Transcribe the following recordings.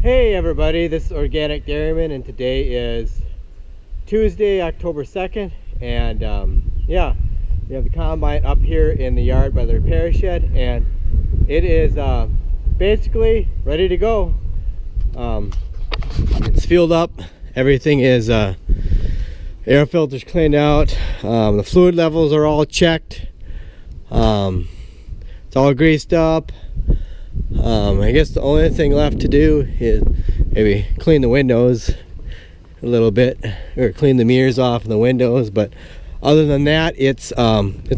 Hey everybody, this is Organic Dairyman, and today is Tuesday, October 2nd, and yeah, we have the combine up here in the yard by the repair shed, and it is basically ready to go. It's fueled up, everything is air filters cleaned out, the fluid levels are all checked, it's all greased up. I guess the only thing left to do is maybe clean the windows a little bit, or clean the mirrors off the windows, but other than that, it's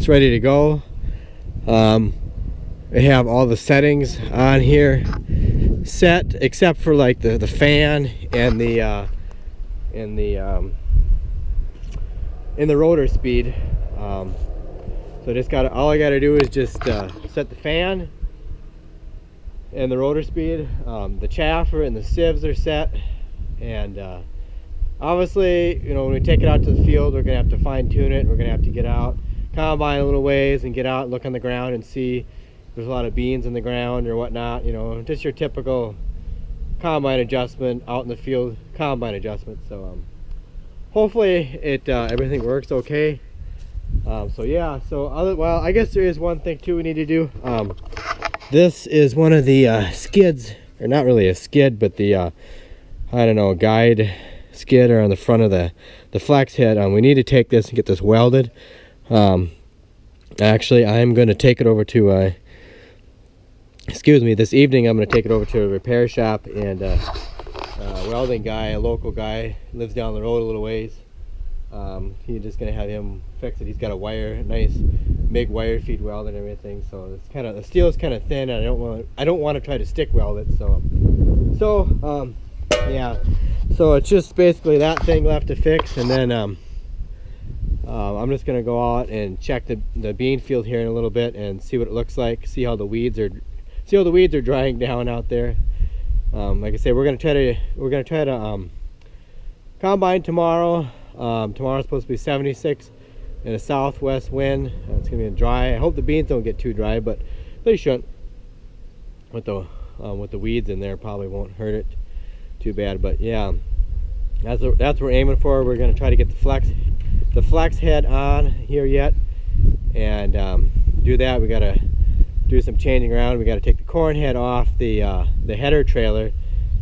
ready to go. We have all the settings on here set except for like the fan and the rotor speed. So just all I gotta do is just set the fan and the rotor speed. The chaffer and the sieves are set, and obviously, you know, when we take it out to the field, we're gonna have to fine tune it. We're gonna have to get out, combine a little ways, and get out and look on the ground and see if there's a lot of beans in the ground or whatnot. You know, just your typical combine adjustment out in the field, combine adjustment. So hopefully everything works okay. So yeah, well, I guess there is one thing too we need to do. This is one of the skids, or not really a skid, but the I don't know, guide skid or on the front of the flex head. We need to take this and get this welded. Actually, I'm going to take it over to excuse me, this evening I'm going to take it over to a repair shop, and welding guy, a local guy, lives down the road a little ways. He's just gonna have him fix it. He's got a nice big wire feed weld and everything. So it's kind of, the steel is kind of thin. And I don't want to try to stick weld it. So yeah. So it's just basically that thing left to fix, and then I'm just gonna go out and check the bean field here in a little bit and see what it looks like. See how the weeds are drying down out there. Like I say, we're gonna try to combine tomorrow. Tomorrow's supposed to be 76 and a southwest wind. It's gonna be dry. I hope the beans don't get too dry, but they shouldn't. With the weeds in there, probably won't hurt it too bad. But yeah, that's what we're aiming for. We're gonna try to get the flex head on here yet, and do that. We gotta do some changing around. We gotta take the corn head off the header trailer,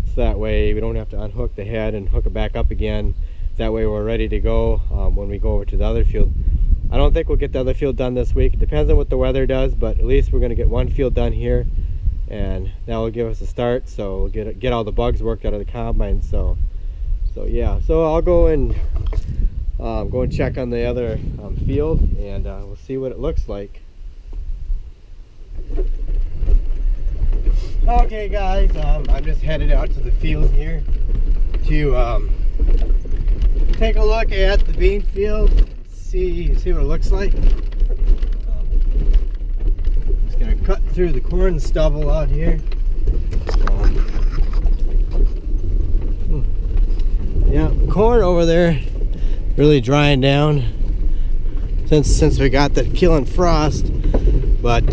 so that way we don't have to unhook the head and hook it back up again. That way we're ready to go when we go over to the other field. I don't think we'll get the other field done this week. It depends on what the weather does, but at least we're going to get one field done here, and that will give us a start. So we'll get all the bugs worked out of the combine. So yeah. So I'll go and check on the other field, and we'll see what it looks like. Okay, guys. I'm just headed out to the field here to take a look at the bean field, see what it looks like. Just gonna cut through the corn stubble out here. Yeah, corn over there really drying down since we got that killing frost, but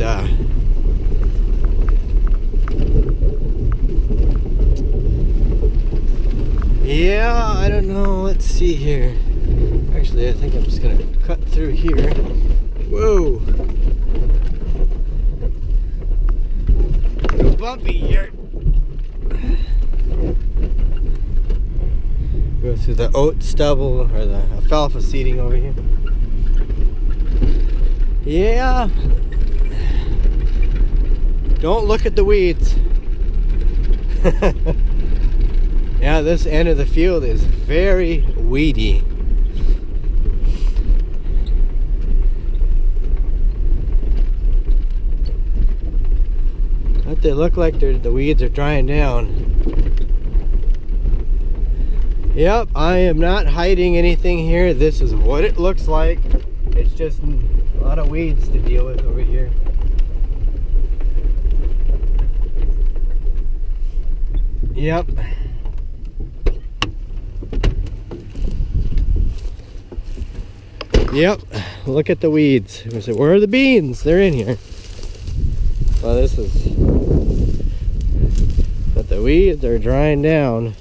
yeah, I don't know. Let's see here. Actually, I think I'm just gonna cut through here. Whoa! A little bumpy here. Go through the oat stubble, or the alfalfa seeding over here. Yeah. Don't look at the weeds. Yeah, this end of the field is very weedy. But they look like the weeds are drying down. Yep, I am not hiding anything here. This is what it looks like. It's just a lot of weeds to deal with over here. Yep. Yep, look at the weeds. We said, where are the beans? They're in here. Well, this is not the the weeds are drying down.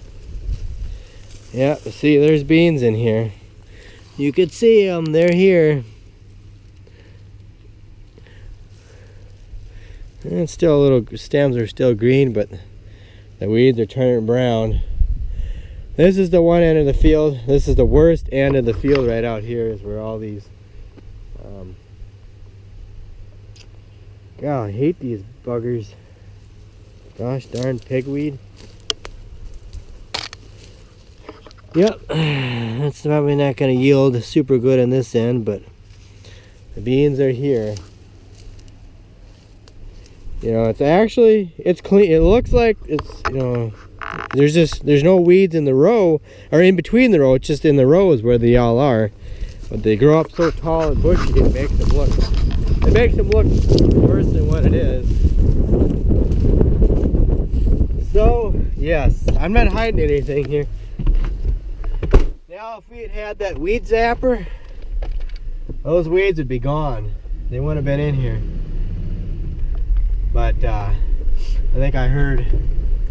Yeah, see, there's beans in here. You could see them, they're here. And it's still a little, stems are still green, but the weeds are turning brown. This is the one end of the field. This is the worst end of the field right out here, is where all these, God, I hate these buggers. Gosh darn pigweed. Yep, that's probably not going to yield super good on this end, but the beans are here. You know, it's clean. It looks like it's, you know, there's no weeds in the row, or in between the row. It's just in the rows where they all are. But they grow up so tall and bushy, it makes them look worse than what it is. So, yes, I'm not hiding anything here. Now, if we had had that weed zapper, those weeds would be gone. They wouldn't have been in here. But I think I heard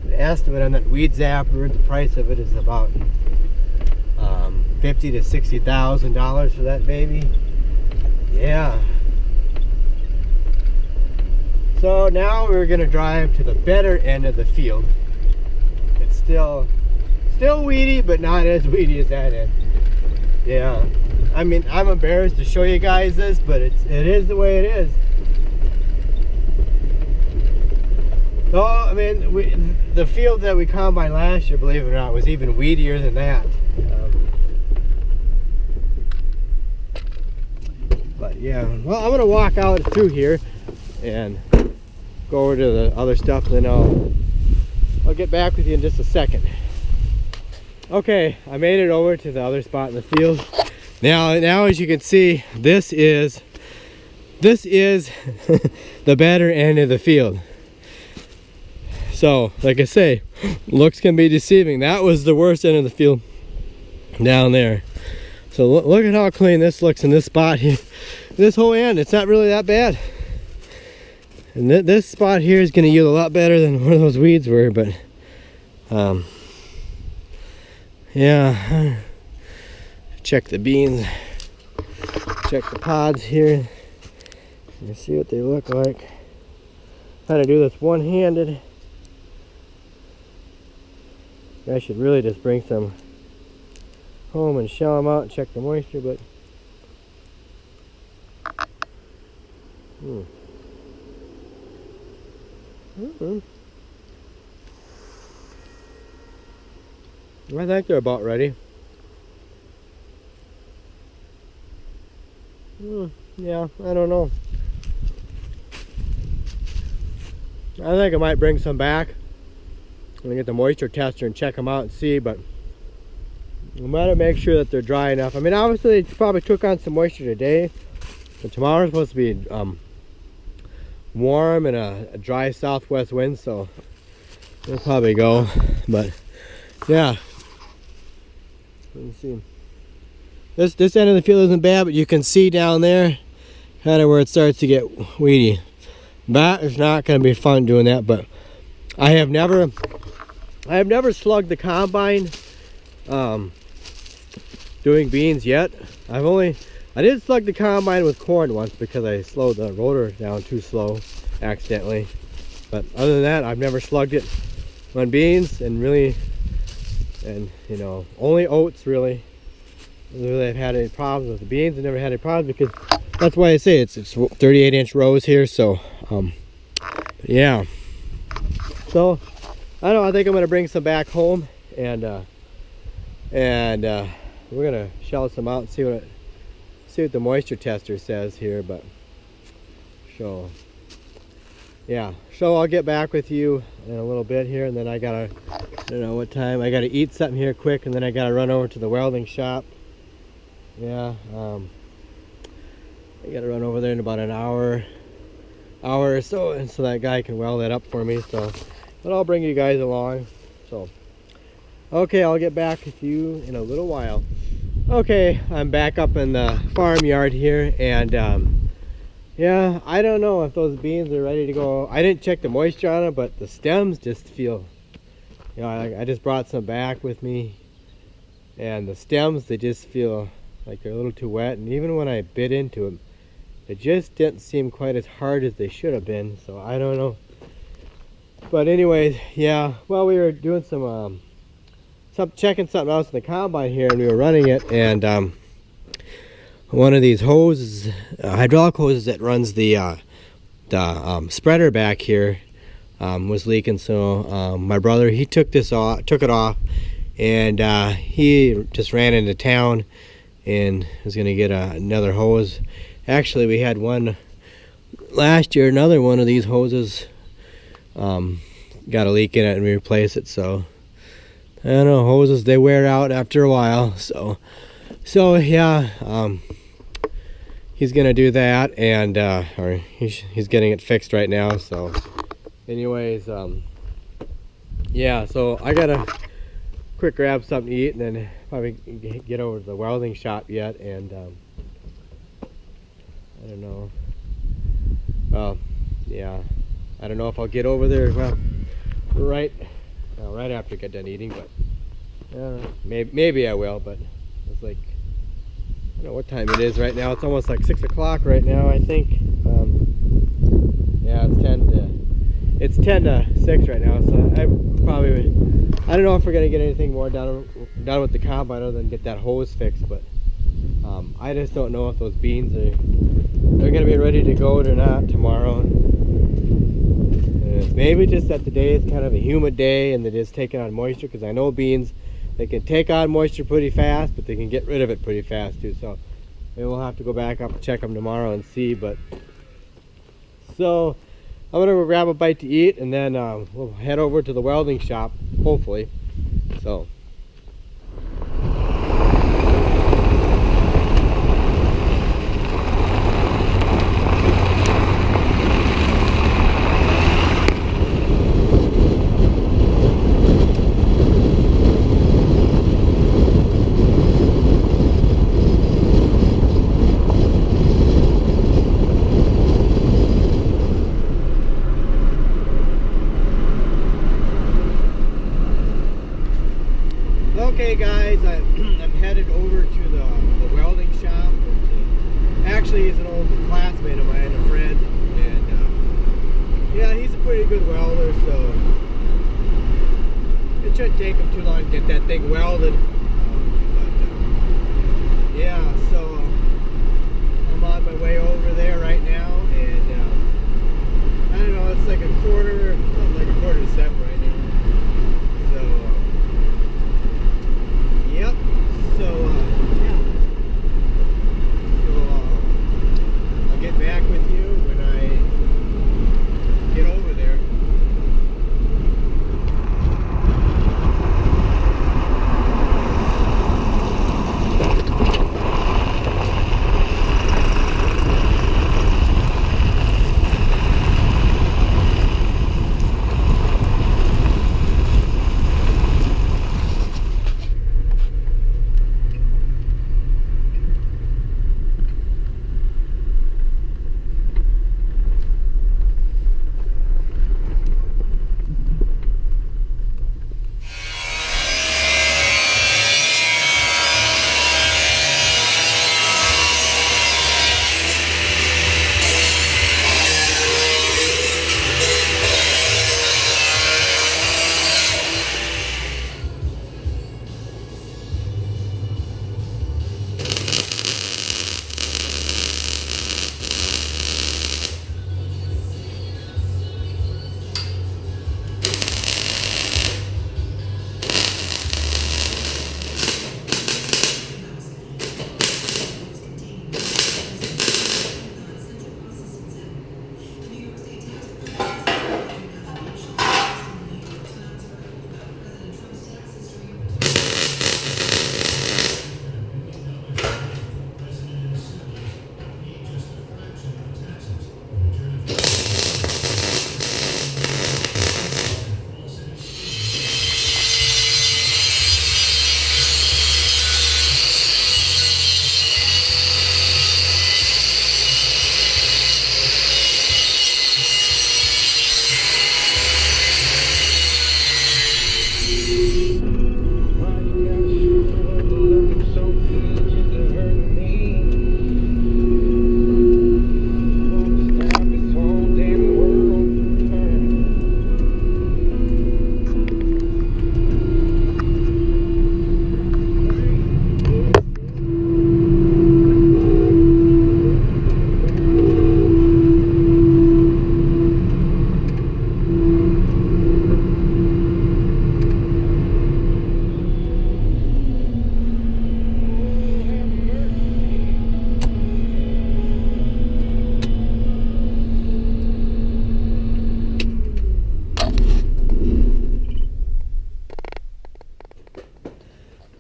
the estimate on that weed zapper. The price of it is about $50,000 to $60,000 for that baby. Yeah. So now we're gonna drive to the better end of the field. It's still weedy, but not as weedy as that end. Yeah. I mean, I'm embarrassed to show you guys this, but it is the way it is. So, I mean, the field that we combined last year, believe it or not, was even weedier than that. But yeah, well, I'm gonna walk out through here and go over to the other stuff, and then I'll get back with you in just a second. Okay, I made it over to the other spot in the field. Now as you can see, this is the better end of the field. So, like I say, looks can be deceiving. That was the worst end of the field down there. So look at how clean this looks in this spot here. This whole end, it's not really that bad. And this spot here is going to yield a lot better than where those weeds were, but yeah. Check the beans. Check the pods here. You see what they look like. Try to do this one-handed. I should really just bring some home and shell them out and check the moisture, but I think they're about ready. Yeah, I don't know. I think I might bring some back. I'm gonna get the moisture tester and check them out and see, but we gotta make sure that they're dry enough. I mean, obviously they probably took on some moisture today, but tomorrow's supposed to be warm and a dry southwest wind, so we'll probably go. But yeah, let me see. This end of the field isn't bad, but you can see down there kind of where it starts to get weedy. That is not going to be fun doing that, but I have never slugged the combine doing beans yet. I did slug the combine with corn once because I slowed the rotor down too slow accidentally. But other than that, I've never slugged it on beans, and you know, only oats really. I've had any problems with the beans. I've never had any problems because that's why I say it's 38-inch rows here. So yeah. So I don't know, I think I'm gonna bring some back home and we're gonna shell some out and see what the moisture tester says here. But so yeah, so I'll get back with you in a little bit here, and then I don't know what time, I gotta eat something here quick, and then I gotta run over to the welding shop. Yeah, I gotta run over there in about an hour or so, and so that guy can weld that up for me. So, but I'll bring you guys along. So, okay, I'll get back with you in a little while. Okay, I'm back up in the farmyard here, and yeah, I don't know if those beans are ready to go. I didn't check the moisture on them, but the stems just feel You know, I just brought some back with me, and the stems, they just feel like they're a little too wet, and even when I bit into them, it just didn't seem quite as hard as they should have been, so I don't know. But anyways, yeah, well, we were doing some checking something else in the combine here, and we were running it, and one of these hoses, hydraulic hoses that runs the spreader back here, was leaking. So my brother, he took it off, and he just ran into town and was gonna get another hose. Actually, we had one last year, another one of these hoses got a leak in it, and we replaced it. So I don't know, hoses, they wear out after a while. So yeah, he's gonna do that, and or he's getting it fixed right now. So anyways, yeah, so I gotta quick grab something to eat, and then probably get over to the welding shop yet. And I don't know, well, yeah, I don't know if I'll get over there, well, right after I get done eating, but maybe I will. But it's like, I don't know what time it is right now. It's almost like 6 o'clock right now, I think. Yeah, it's 10 to 6 right now, so I don't know if we're gonna get anything more done with the combine other than get that hose fixed. But I just don't know if those beans they're gonna be ready to go or not tomorrow. Maybe just that today is kind of a humid day and they're just taking on moisture, because I know beans, they can take on moisture pretty fast, but they can get rid of it pretty fast too. So maybe we'll have to go back up and check them tomorrow and see. But so I'm gonna grab a bite to eat, and then we'll head over to the welding shop, hopefully. So okay guys, I'm headed over to the welding shop. Actually, he's an old classmate of mine, a friend, and yeah, he's a pretty good welder, so it shouldn't take him too long to get that thing welded. Yeah, so I'm on my way over there right now, and I don't know, it's like a quarter to 7 right now. So yep. So yeah. So I'll get back with you when I get over there.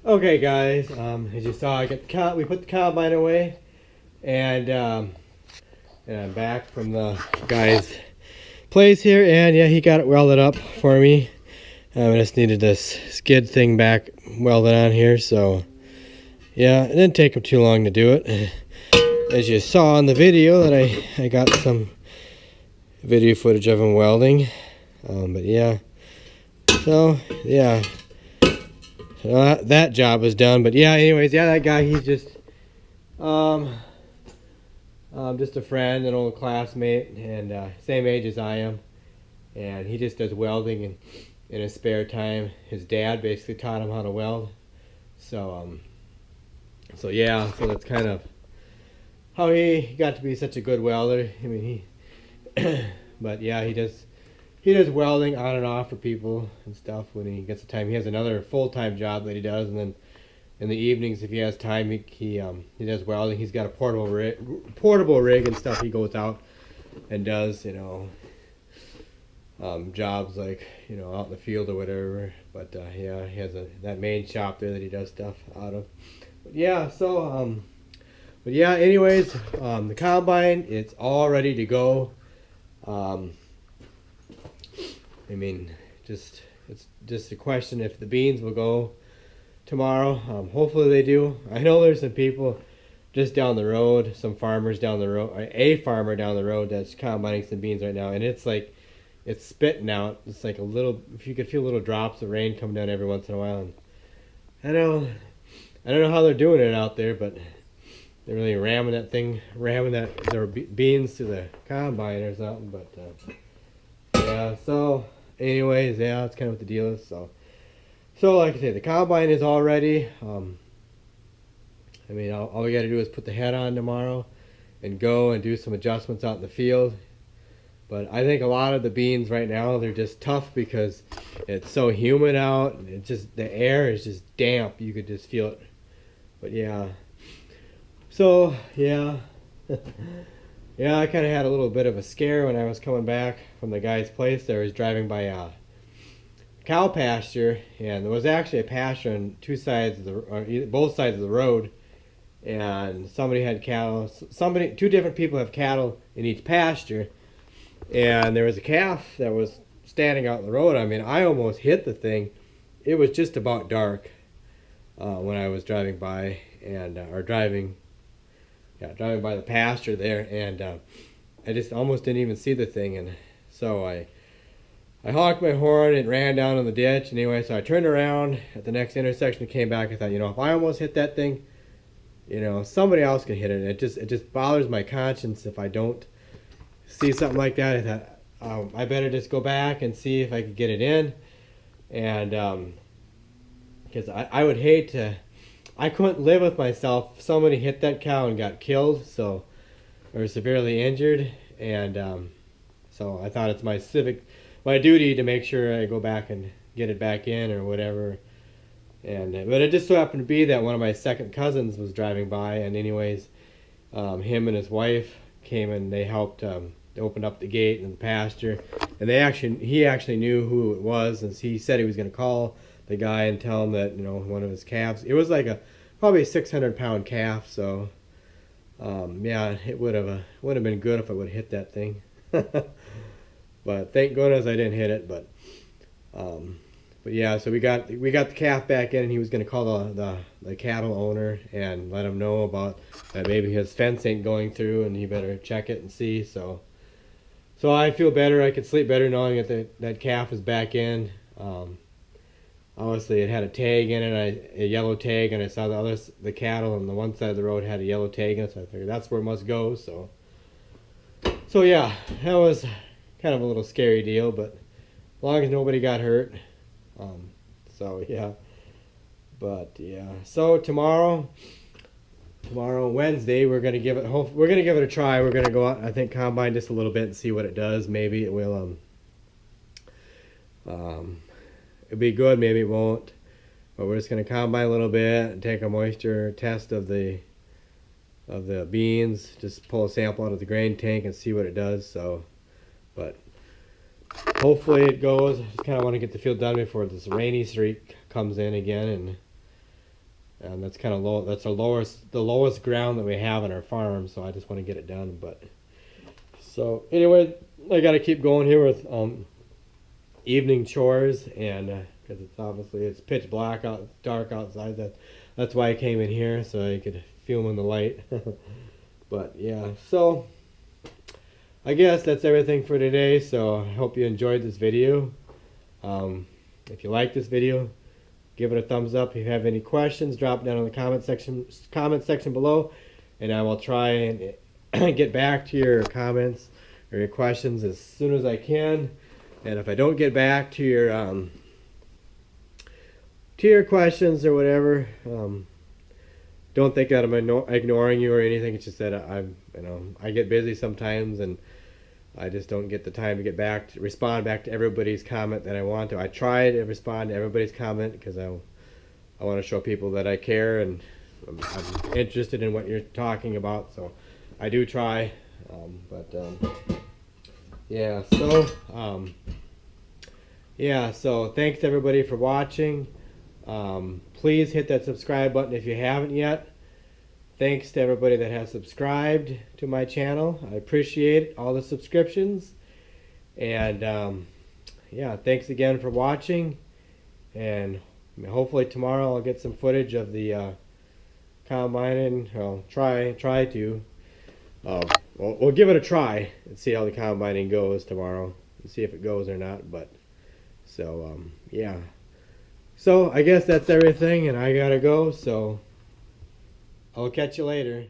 Okay guys, as you saw, we put the combine away, and I'm back from the guy's place here, and yeah, he got it welded up for me. I just needed this skid thing back welded on here, so yeah, it didn't take him too long to do it. As you saw in the video that I got some video footage of him welding, but yeah, so yeah. That job was done, but yeah, anyways, yeah, that guy, he's just a friend, an old classmate, and same age as I am, and he just does welding in his spare time. His dad basically taught him how to weld, so yeah, so that's kind of how he got to be such a good welder. I mean, but yeah, he does welding on and off for people and stuff when he gets the time. He has another full-time job that he does, and then in the evenings, if he has time, he does welding. He's got a portable rig and stuff. He goes out and does, you know, jobs like, you know, out in the field or whatever. But yeah, he has that main shop there that he does stuff out of. But yeah, so but yeah, anyways, the combine, it's all ready to go. I mean, it's just a question if the beans will go tomorrow. Hopefully they do. I know there's some people just down the road, some farmers down the road, a farmer down the road that's combining some beans right now, and it's like, it's spitting out. It's like a little, if you could feel little drops of rain come down every once in a while. And I don't know how they're doing it out there, but they're really ramming their beans to the combine or something. But yeah, so anyways, yeah, that's kind of what the deal is. So like I said, the combine is all ready. I mean, all we got to do is put the head on tomorrow and go and do some adjustments out in the field. But I think a lot of the beans right now, they're just tough because it's so humid out, and it's just, the air is just damp. You could just feel it. But yeah, so yeah. Yeah, I kind of had a little bit of a scare when I was coming back from the guy's place. I was driving by a cow pasture, and there was actually a pasture on both sides of the road, and somebody had cattle. Two different people have cattle in each pasture, and there was a calf that was standing out in the road. I mean, I almost hit the thing. It was just about dark when I was driving by, and driving by the pasture there, and I just almost didn't even see the thing. And so I honked my horn. It ran down in the ditch. Anyway, so I turned around at the next intersection and came back. I thought, you know, if I almost hit that thing, you know, somebody else can hit it. It just bothers my conscience if I don't see something like that. I thought, I better just go back and see if I could get it in, and because I would hate to. I couldn't live with myself if somebody hit that cow and got killed, so, or severely injured, and so I thought it's my duty to make sure I go back and get it back in or whatever. And but it just so happened to be that one of my second cousins was driving by, and anyways, him and his wife came and they helped. They opened up the gate in the pasture, and he actually knew who it was, and he said he was going to call the guy and tell him that, you know, one of his calves. It was like probably a 600-pound calf. So yeah, it would have been good if I would have hit that thing. But thank goodness I didn't hit it. But yeah, so we got the calf back in, and he was going to call the cattle owner and let him know about that maybe his fence ain't going through, and he better check it and see. So I feel better. I could sleep better knowing that that calf is back in. obviously it had a tag in it, a yellow tag, and I saw the cattle on the one side of the road had a yellow tag in it, so I figured that's where it must go. So yeah, that was kind of a little scary deal, but as long as nobody got hurt. So yeah, but yeah, so tomorrow Wednesday, we're gonna give it a try. We're gonna go out, I think, combine just a little bit and see what it does. Maybe it will it'll be good, maybe it won't, but we're just gonna combine a little bit and take a moisture test of the beans, just pull a sample out of the grain tank and see what it does. So, but hopefully it goes. I just kind of want to get the field done before this rainy streak comes in again, and that's kind of low. That's the lowest ground that we have in our farm, so I just want to get it done. But so anyway, I got to keep going here with evening chores, and because it's pitch black out, dark outside. That's why I came in here, so I could film in the light. But yeah, so I guess that's everything for today. So I hope you enjoyed this video. If you like this video, give it a thumbs up. If you have any questions, drop down in the comment section below, and I will try and get back to your comments or your questions as soon as I can. And if I don't get back to your questions or whatever, don't think that I'm ignoring you or anything. It's just that I get busy sometimes, and I just don't get the time to respond back to everybody's comment that I want to. I try to respond to everybody's comment because I want to show people that I care and I'm interested in what you're talking about. So I do try, yeah. So thanks everybody for watching. Please hit that subscribe button if you haven't yet. Thanks to everybody that has subscribed to my channel. I appreciate all the subscriptions. And yeah, thanks again for watching. And hopefully tomorrow I'll get some footage of the combining. I'll try to. We'll give it a try and see how the combining goes tomorrow and see if it goes or not. But so yeah. So I guess that's everything, and I gotta go. So I'll catch you later.